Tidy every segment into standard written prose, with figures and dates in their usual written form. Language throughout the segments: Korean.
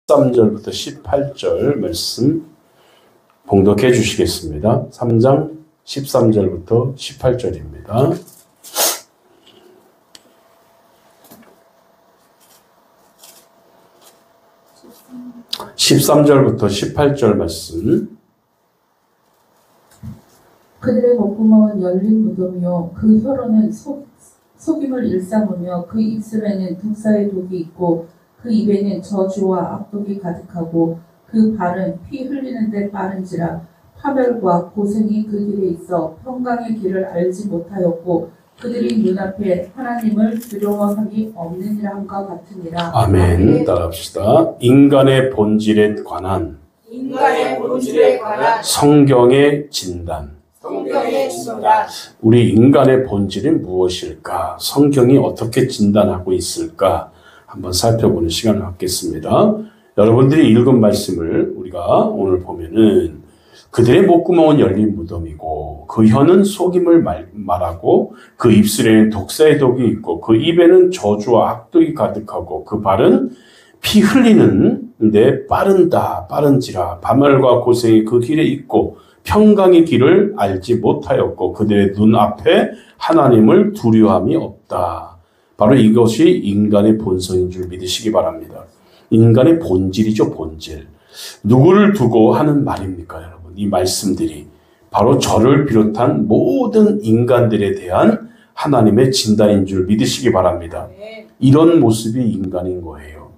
13절부터 18절 말씀 봉독해 주시겠습니다. 3장 13절부터 18절입니다. 13절부터 18절 말씀. 그들의 목구멍은 열린 무덤이요 그 혀로는 속임을 일삼으며 그 입술에는 독사의 독이 있고 그 입에는 저주와 악독이 가득하고 그 발은 피 흘리는 데 빠른지라 파멸과 고생이 그 길에 있어 평강의 길을 알지 못하였고 그들이 눈앞에 하나님을 두려워함이 없느니라 같으니라. 아멘. 따라합시다. 인간의 본질에 관한 성경의 진단. 우리 인간의 본질이 무엇일까? 성경이 어떻게 진단하고 있을까? 한번 살펴보는 시간을 갖겠습니다. 여러분들이 읽은 말씀을 우리가 오늘 보면은 그들의 목구멍은 열린 무덤이고 그 혀는 속임을 말하고 그 입술에는 독사의 독이 있고 그 입에는 저주와 악독이 가득하고 그 발은 피 흘리는데 빠른지라 파멸과 고생이 그 길에 있고 평강의 길을 알지 못하였고 그들의 눈앞에 하나님을 두려워함이 없다. 바로 이것이 인간의 본성인 줄 믿으시기 바랍니다. 인간의 본질이죠, 본질. 누구를 두고 하는 말입니까, 여러분? 이 말씀들이 바로 저를 비롯한 모든 인간들에 대한 하나님의 진단인 줄 믿으시기 바랍니다. 이런 모습이 인간인 거예요.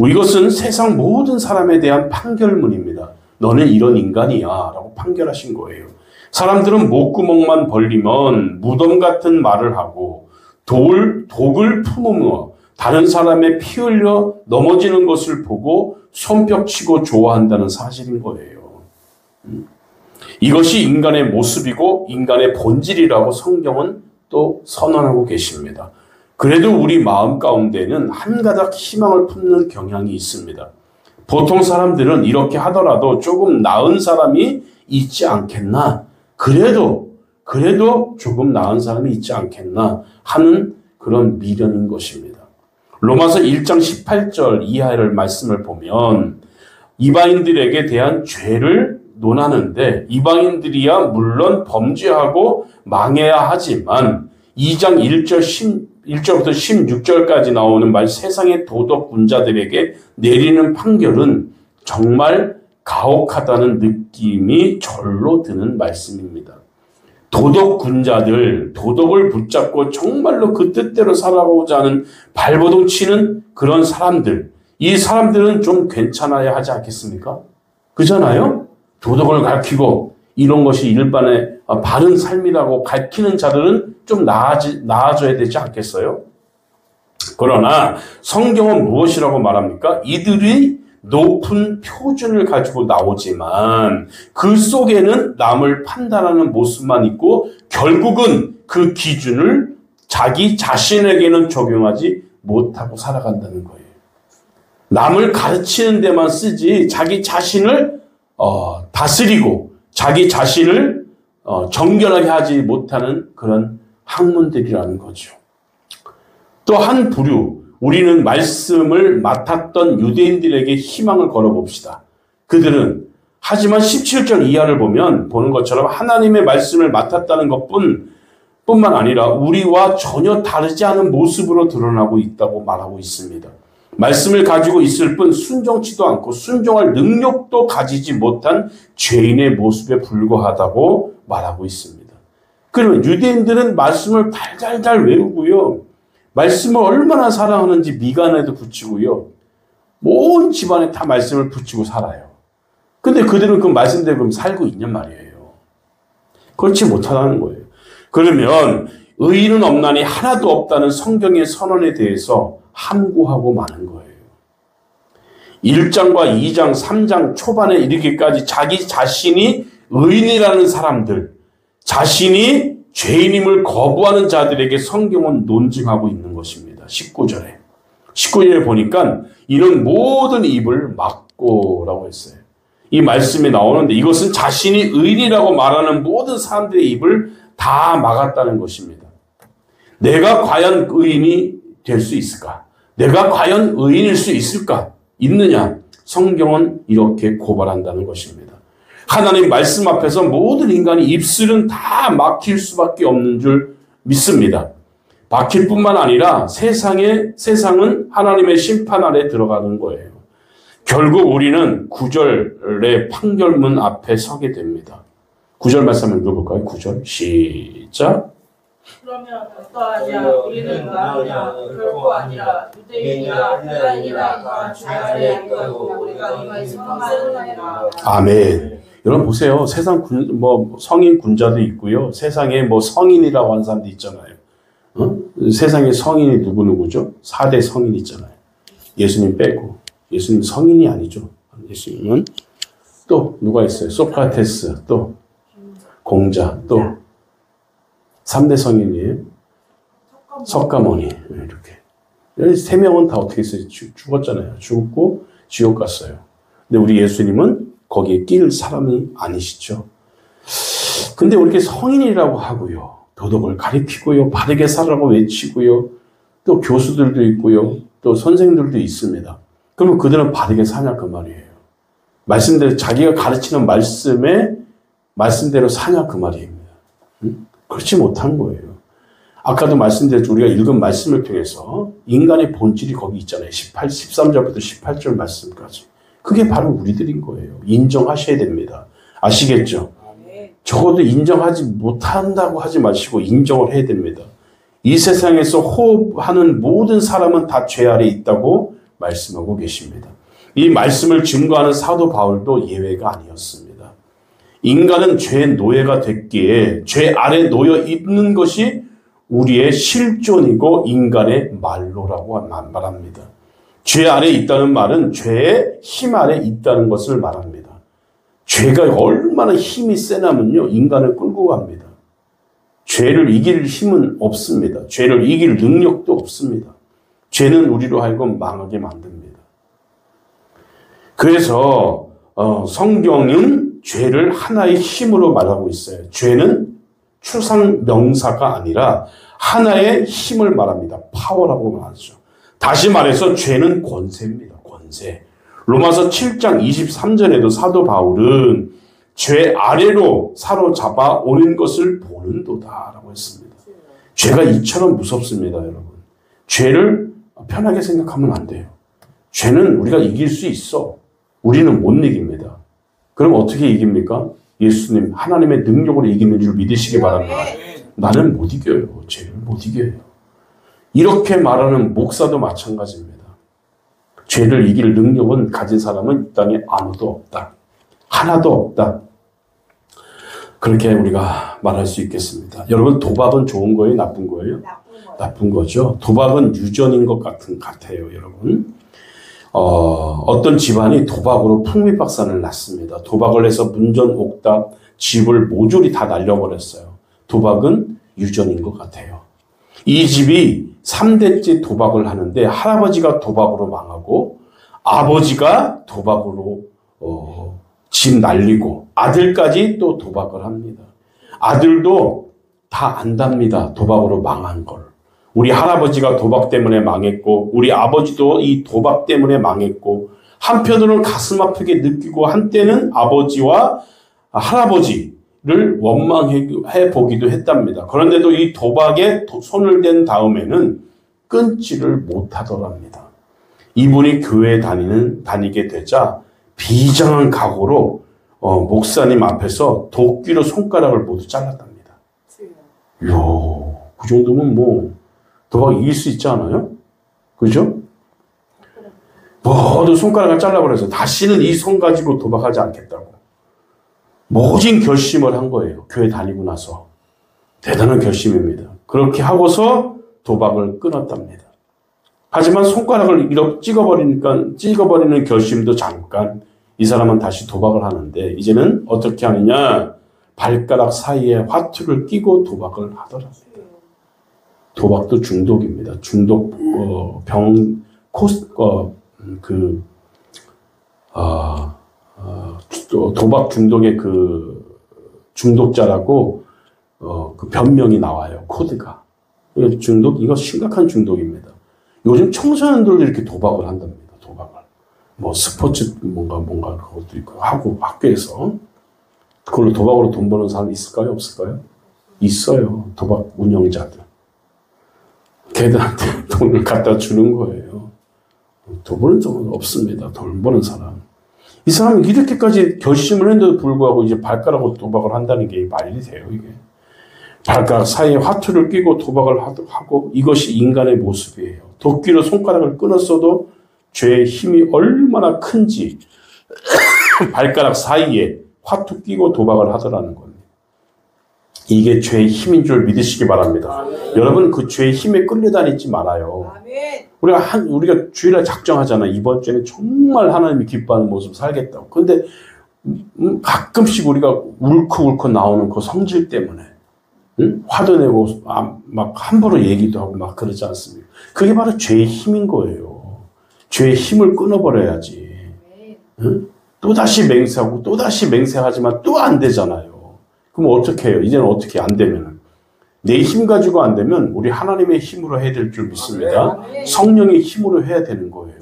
이것은 세상 모든 사람에 대한 판결문입니다. 너는 이런 인간이야 라고 판결하신 거예요. 사람들은 목구멍만 벌리면 무덤 같은 말을 하고 독을 품으며 다른 사람의 피 흘려 넘어지는 것을 보고 손뼉치고 좋아한다는 사실인 거예요. 이것이 인간의 모습이고 인간의 본질이라고 성경은 또 선언하고 계십니다. 그래도 우리 마음 가운데는 한 가닥 희망을 품는 경향이 있습니다. 보통 사람들은 이렇게 하더라도 조금 나은 사람이 있지 않겠나? 그래도 조금 나은 사람이 있지 않겠나 하는 그런 미련인 것입니다. 로마서 1장 18절 이하의 말씀을 보면 이방인들에게 대한 죄를 논하는데 이방인들이야 물론 범죄하고 망해야 하지만 2장 1절부터 16절까지 나오는 말 세상의 도덕군자들에게 내리는 판결은 정말 가혹하다는 느낌이 절로 드는 말씀입니다. 도덕군자들, 도덕을 붙잡고 정말로 그 뜻대로 살아가고자 하는 발버둥 치는 그런 사람들, 이 사람들은 좀 괜찮아야 하지 않겠습니까? 그잖아요? 도덕을 가르치고 이런 것이 일반의 바른 삶이라고 가르치는 자들은 좀 나아져야 되지 않겠어요? 그러나 성경은 무엇이라고 말합니까? 이들이 높은 표준을 가지고 나오지만 그 속에는 남을 판단하는 모습만 있고 결국은 그 기준을 자기 자신에게는 적용하지 못하고 살아간다는 거예요. 남을 가르치는 데만 쓰지 자기 자신을 다스리고 자기 자신을 정결하게 하지 못하는 그런 학문들이라는 거죠. 또 한 부류, 우리는 말씀을 맡았던 유대인들에게 희망을 걸어봅시다. 그들은 하지만 17절 이하를 보는 것처럼 하나님의 말씀을 맡았다는 것뿐만 아니라 우리와 전혀 다르지 않은 모습으로 드러나고 있다고 말하고 있습니다. 말씀을 가지고 있을 뿐 순종치도 않고 순종할 능력도 가지지 못한 죄인의 모습에 불과하다고 말하고 있습니다. 그러면 유대인들은 말씀을 달달달 외우고요. 말씀을 얼마나 사랑하는지 미간에도 붙이고요. 온 집안에 다 말씀을 붙이고 살아요. 근데 그들은 그 말씀대로 살고 있냔 말이에요. 그렇지 못하다는 거예요. 그러면 의인은 없나니 하나도 없다는 성경의 선언에 대해서 함구하고 마는 거예요. 1장과 2장, 3장 초반에 이르기까지 자기 자신이 의인이라는 사람들, 자신이 죄인임을 거부하는 자들에게 성경은 논증하고 있는 것입니다. 19절에 보니까 이런 모든 입을 막고라고 했어요. 이 말씀에 나오는데 이것은 자신이 의인이라고 말하는 모든 사람들의 입을 다 막았다는 것입니다. 내가 과연 의인이 될 수 있을까? 내가 과연 의인일 수 있을까? 있느냐? 성경은 이렇게 고발한다는 것입니다. 하나님 말씀 앞에서 모든 인간의 입술은 다 막힐 수밖에 없는 줄 믿습니다. 막힐 뿐만 아니라 세상은 하나님의 심판 아래 들어가는 거예요. 결국 우리는 9절의 판결문 앞에 서게 됩니다. 9절 말씀 한번 읽어볼까요? 9절 시작. 그러면 어떠하냐? 우리는 나으냐? 결코 아니라. 유대인이나 헬라인이나 다 죄 아래 있고 우리가 이미 성하느니라. 아멘. 여러분 보세요. 세상 성인 군자도 있고요. 세상에 성인이라고 하는 사람도 있잖아요. 세상에 성인이 누구죠? 4대 성인 있잖아요. 예수님 빼고. 예수님 성인이 아니죠. 예수님은 또 누가 있어요? 소크라테스, 또 공자, 또 3대 성인이에요. 석가모니. 이렇게. 3명은 다 어떻게 했어요? 죽었잖아요. 죽었고 지옥 갔어요. 근데 우리 예수님은 거기에 낄 사람이 아니시죠. 근데 우리 성인이라고 하고요. 도덕을 가리키고요. 바르게 살라고 외치고요. 또 교수들도 있고요. 또 선생들도 있습니다. 그러면 그들은 바르게 사냐 그 말이에요. 말씀대로 자기가 가르치는 말씀대로 사냐 그 말입니다. 그렇지 못한 거예요. 아까도 말씀드렸죠. 우리가 읽은 말씀을 통해서 인간의 본질이 거기 있잖아요. 13절부터 18절 말씀까지. 그게 바로 우리들인 거예요. 인정하셔야 됩니다. 아시겠죠? 적어도 인정하지 못한다고 하지 마시고 인정을 해야 됩니다. 이 세상에서 호흡하는 모든 사람은 다 죄 아래 있다고 말씀하고 계십니다. 이 말씀을 증거하는 사도 바울도 예외가 아니었습니다. 인간은 죄의 노예가 됐기에 죄 아래 놓여 있는 것이 우리의 실존이고 인간의 말로라고 말합니다. 죄 아래 있다는 말은 죄의 힘 아래 있다는 것을 말합니다. 죄가 얼마나 힘이 세냐면요, 인간을 끌고 갑니다. 죄를 이길 힘은 없습니다. 죄를 이길 능력도 없습니다. 죄는 우리로 하여금 망하게 만듭니다. 그래서 성경은 죄를 하나의 힘으로 말하고 있어요. 죄는 추상 명사가 아니라 하나의 힘을 말합니다. 파워라고 말하죠. 다시 말해서 죄는 권세입니다. 권세. 로마서 7장 23절에도 사도 바울은 죄 아래로 사로잡아 오는 것을 보는도다라고 했습니다. 죄가 이처럼 무섭습니다, 여러분. 죄를 편하게 생각하면 안 돼요. 죄는 우리가 이길 수 있어. 우리는 못 이깁니다. 그럼 어떻게 이깁니까? 예수님, 하나님의 능력으로 이기는 줄 믿으시기 바랍니다. 나는 못 이겨요. 죄를 못 이겨요. 이렇게 말하는 목사도 마찬가지입니다. 죄를 이길 능력은 가진 사람은 이 땅에 아무도 없다. 하나도 없다. 그렇게 우리가 말할 수 있겠습니다. 여러분, 도박은 좋은 거예요? 나쁜 거예요? 나쁜 거죠. 도박은 유전인 것 같아요, 여러분. 어떤 집안이 도박으로 풍미박산을 났습니다. 도박을 해서 문전 옥답, 집을 모조리 다 날려버렸어요. 도박은 유전인 것 같아요. 이 집이 3대째 도박을 하는데 할아버지가 도박으로 망하고 아버지가 도박으로 집 날리고 아들까지 또 도박을 합니다. 아들도 다 안답니다. 도박으로 망한 걸. 우리 할아버지가 도박 때문에 망했고 우리 아버지도 이 도박 때문에 망했고 한편으로는 가슴 아프게 느끼고 한때는 아버지와 할아버지를 원망해 보기도 했답니다. 그런데도 이 도박에 손을 댄 다음에는 끊지를 못하더랍니다. 이분이 교회에 다니게 되자 비장한 각오로 목사님 앞에서 도끼로 손가락을 모두 잘랐답니다. 이야, 그 정도면 뭐 도박 이길 수 있지 않아요? 그죠? 모두 손가락을 잘라버려서 다시는 이 손 가지고 도박하지 않겠다고 모진 결심을 한 거예요. 교회 다니고 나서. 대단한 결심입니다. 그렇게 하고서 도박을 끊었답니다. 하지만 손가락을 이렇게 찍어버리는 결심도 잠깐, 이 사람은 다시 도박을 하는데 이제는 어떻게 하느냐, 발가락 사이에 화투를 끼고 도박을 하더랍니다. 도박도 중독입니다. 도박 중독의 그 중독자라고 그 변명이 나와요. 코드가. 이거 심각한 중독입니다. 요즘 청소년들도 이렇게 도박을 한답니다. 도박을. 뭐 스포츠 뭔가 그것도 있고 하고 학교에서 그걸로 도박으로 돈 버는 사람 있을까요? 없을까요? 있어요. 도박 운영자들. 걔들한테 돈을 갖다 주는 거예요. 돈 버는 사람은 없습니다. 돈 버는 사람. 이 사람은 이렇게까지 결심을 했는데도 불구하고 이제 발가락으로 도박을 한다는 게 말이 돼요, 이게. 발가락 사이에 화투를 끼고 도박을 하고 이것이 인간의 모습이에요. 도끼로 손가락을 끊었어도 죄의 힘이 얼마나 큰지 발가락 사이에 화투 끼고 도박을 하더라는 겁니다. 이게 죄의 힘인 줄 믿으시기 바랍니다. 여러분 그 죄의 힘에 끌려다니지 말아요. 우리가 주일날 작정하잖아. 이번 주에는 정말 하나님이 기뻐하는 모습 살겠다고. 근데 가끔씩 우리가 울컥울컥 나오는 그 성질 때문에 화도 내고 막 함부로 얘기도 하고 막 그러지 않습니까? 그게 바로 죄의 힘인 거예요. 죄의 힘을 끊어버려야지. 또다시 맹세하고 또다시 맹세하지만 또 안 되잖아요. 그럼 어떻게 해요? 이제는 어떻게 안 되면? 내 힘 가지고 안 되면 우리 하나님의 힘으로 해야 될 줄 믿습니다. 성령의 힘으로 해야 되는 거예요.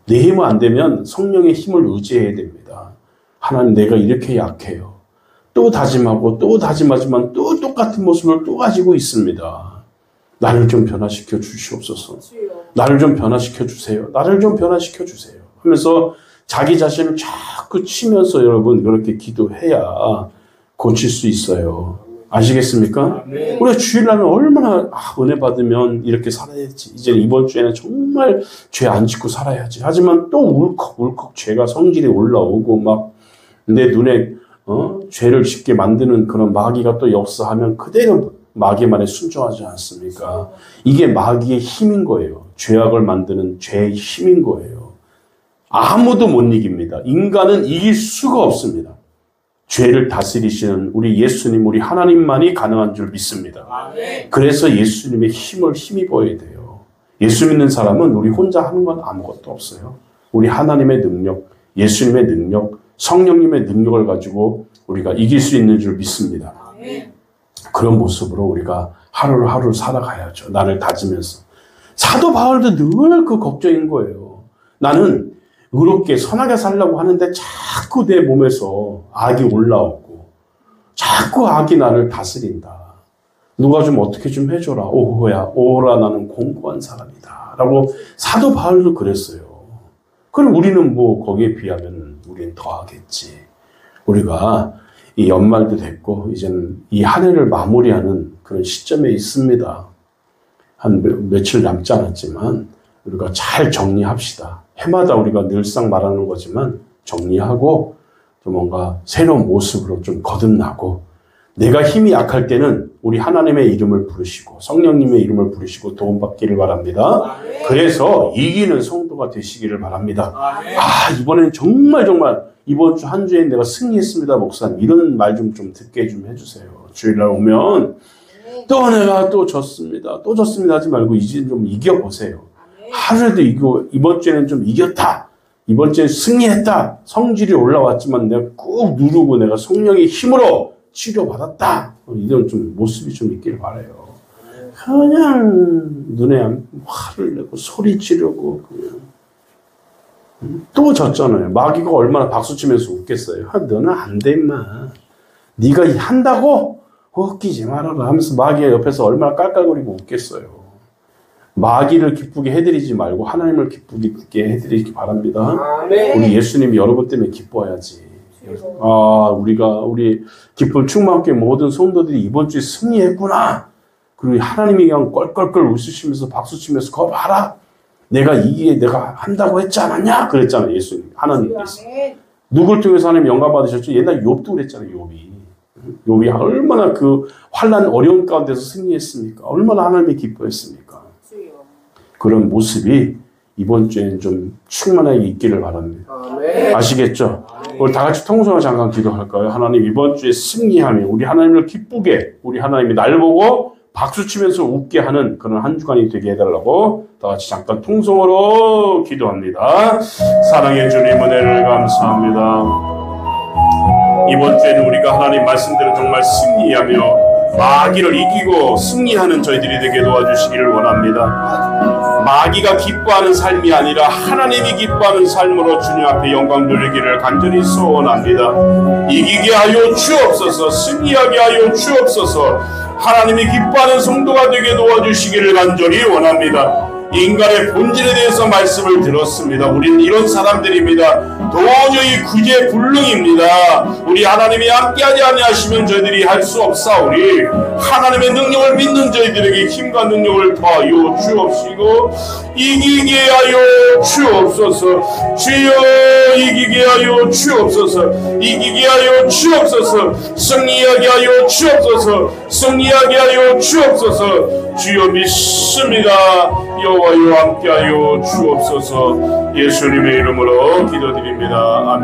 내 힘은 안 되면 성령의 힘을 의지해야 됩니다. 하나님 내가 이렇게 약해요. 또 다짐하고 또 다짐하지만 또 똑같은 모습을 또 가지고 있습니다. 나를 좀 변화시켜 주시옵소서. 나를 좀 변화시켜 주세요. 나를 좀 변화시켜 주세요. 하면서 자기 자신을 자꾸 치면서 여러분 그렇게 기도해야 고칠 수 있어요. 아시겠습니까? 우리가 주일날은 얼마나 은혜 받으면 이렇게 살아야지. 이제 이번 주에는 정말 죄 안 짓고 살아야지. 하지만 또 울컥울컥 죄가 성질이 올라오고 막 내 눈에 죄를 짓게 만드는 그런 마귀가 또 역사하면 그대로 마귀 말에 순종하지 않습니까? 이게 마귀의 힘인 거예요. 죄악을 만드는 죄의 힘인 거예요. 아무도 못 이깁니다. 인간은 이길 수가 없습니다. 죄를 다스리시는 우리 예수님, 우리 하나님만이 가능한 줄 믿습니다. 그래서 예수님의 힘을 힘입어야 돼요. 예수 믿는 사람은 우리 혼자 하는 건 아무것도 없어요. 우리 하나님의 능력, 예수님의 능력, 성령님의 능력을 가지고 우리가 이길 수 있는 줄 믿습니다. 그런 모습으로 우리가 하루를 하루 살아가야죠. 나를 다지면서. 사도 바울도 늘 그 걱정인 거예요. 나는 의롭게 선하게 살려고 하는데 자꾸 내 몸에서 악이 올라오고 자꾸 악이 나를 다스린다. 누가 좀 어떻게 좀 해줘라. 오호라 나는 공고한 사람이다. 라고 사도 바울도 그랬어요. 그럼 우리는 뭐 거기에 비하면 우리는 더 하겠지. 우리가 이 연말도 됐고 이제는 이 한 해를 마무리하는 그런 시점에 있습니다. 한 며칠 남지 않았지만 우리가 잘 정리합시다. 해마다 우리가 늘상 말하는 거지만 정리하고 좀 뭔가 새로운 모습으로 좀 거듭나고 내가 힘이 약할 때는 우리 하나님의 이름을 부르시고 성령님의 이름을 부르시고 도움받기를 바랍니다. 그래서 이기는 성도가 되시기를 바랍니다. 이번에는 정말 이번 주 한 주에 내가 승리했습니다 목사님 이런 말 좀 듣게 좀 해주세요. 주일날 오면 또 내가 또 졌습니다 하지 말고 이제 좀 이겨보세요. 하루에도 이번 주에는 좀 이겼다. 이번 주에 승리했다. 성질이 올라왔지만 내가 꾹 누르고 내가 성령의 힘으로 치료받았다. 이런 좀 모습이 좀 있길 바라요. 그냥 눈에 화를 내고 소리 지르고 그냥 또 졌잖아요. 마귀가 얼마나 박수치면서 웃겠어요. 너는 안 돼 임마. 네가 한다고? 웃기지 말아라 하면서 마귀가 옆에서 얼마나 깔깔거리고 웃겠어요. 마귀를 기쁘게 해드리지 말고 하나님을 기쁘게 해드리기 바랍니다. 우리 예수님이 여러분 때문에 기뻐해야지. 우리 기쁨 충만하게 모든 성도들이 이번 주에 승리했구나. 그리고 하나님이 그냥 껄껄껄 웃으시면서 박수치면서 거 봐라. 내가 한다고 했지 않았냐? 그랬잖아요. 예수님. 하나님께서. 누굴 통해서 하나님 영광 받으셨죠? 옛날 욥도 그랬잖아요. 욥이 얼마나 그 환난 어려운 가운데서 승리했습니까? 얼마나 하나님이 기뻐했습니까? 그런 모습이 이번 주에는 좀 충만하게 있기를 바랍니다. 아시겠죠? 우리 다 같이 통성을 잠깐 기도할까요? 하나님 이번 주에 승리하며 우리 하나님을 기쁘게 우리 하나님이 날 보고 박수치면서 웃게 하는 그런 한 주간이 되게 해달라고 다 같이 잠깐 통성으로 기도합니다. 사랑의 주님 은혜를 감사합니다. 이번 주에는 우리가 하나님 말씀대로 정말 승리하며 마귀를 이기고 승리하는 저희들이 되게 도와주시기를 원합니다. 마귀가 기뻐하는 삶이 아니라 하나님이 기뻐하는 삶으로 주님 앞에 영광 돌리기를 간절히 소원합니다. 이기게 하여 주옵소서. 승리하게 하여 주옵소서. 하나님이 기뻐하는 성도가 되게 도와주시기를 간절히 원합니다. 인간의 본질에 대해서 말씀을 들었습니다. 우리는 이런 사람들입니다. 도저히 구제불능입니다. 우리 하나님이 함께하지 아니하시면 저희들이 할 수 없사오니 하나님의 능력을 믿는 저희들에게 힘과 능력을 더하여 주옵시고 이기게 하여 주옵소서. 주여 이기게 하여 주옵소서. 이기게 하여 주옵소서. 승리하게 하여 주옵소서. 승리하게 하여 주옵소서. 주여 믿습니다. 여호와여 함께하여 주옵소서. 예수님의 이름으로 기도드립니다. 아멘.